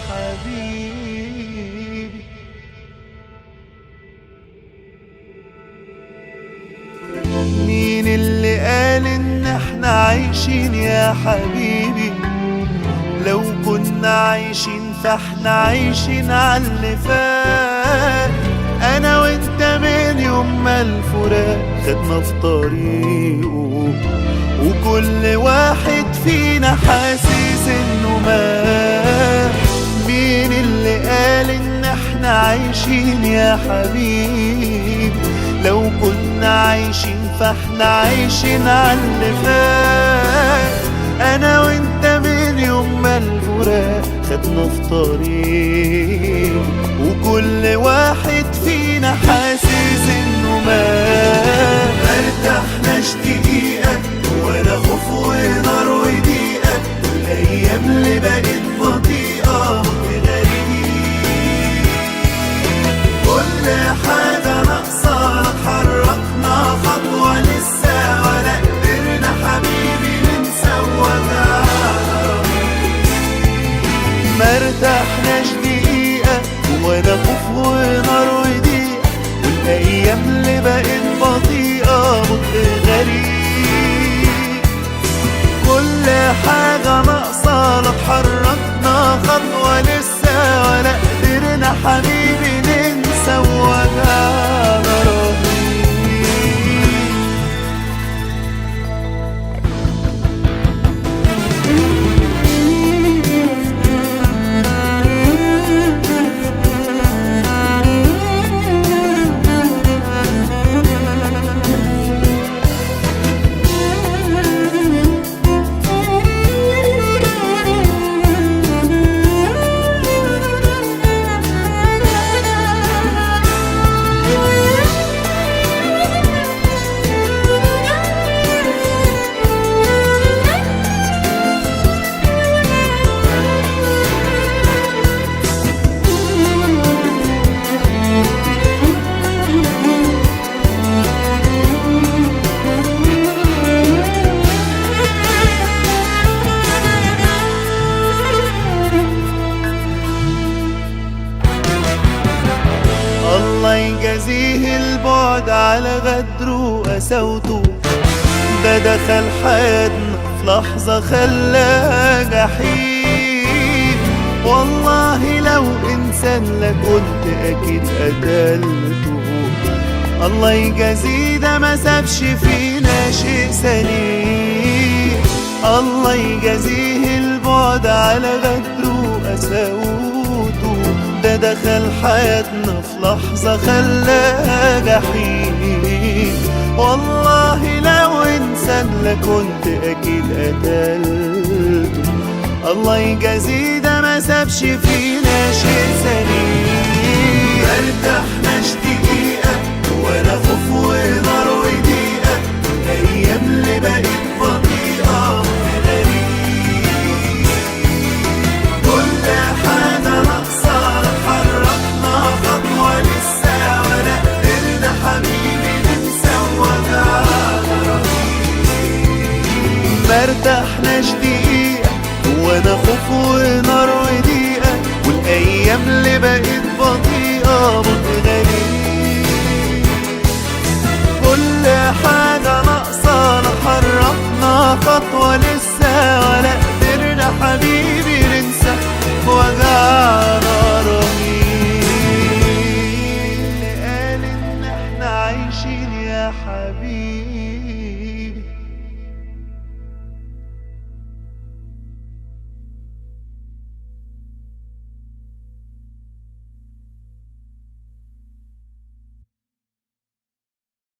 حبيبي. مين اللي قال ان احنا عايشين يا حبيبي؟ لو كنا عايشين فاحنا عايشين عاللي فات. انا وانت من يوم ما الفراق خدنا في طريقه، وكل واحد فينا حاسس انه مات. مين اللي قال ان احنا عايشين يا حبيبي؟ لو كنا عايشين فاحنا عايشين عاللي فات. انا وانت من يوم ما الفراق خدنا في طريق، وكل واحد فينا حاسس انه مات. مرتاحناش دقيقة ولا خوف ونار وضيقة، والايام اللي بقت بطيئة غريب. كل حاجة ناقصة اتحركنا خطوة لسه، ولا قدرنا حبيبي ننسى وجعنا. مرتاحناش دقيقة ولا خوف ونار وضيقة، والايام اللي بقت بطيئة بطء غريب. كل حاجة ناقصة لا اتحركنا خطوة لسه، ولا قدرنا حبيبي ننسى وجعنا رهيب. الله يجازيه البعد على غدره وقساوته، ده دخل حياتنا في لحظة خلاها جحيم. والله لو إنسان لكنت أكيد قتلته. الله يجازيه ده ما سابش فينا شيء سليم. الله يجازيه البعد على غدره وقساوته، ده دخل حياتنا في لحظة خلاها جحيم. والله لو إنسان لكنت أكيد قتلته. الله يجازيه ده ما سابش فينا شيء سليم.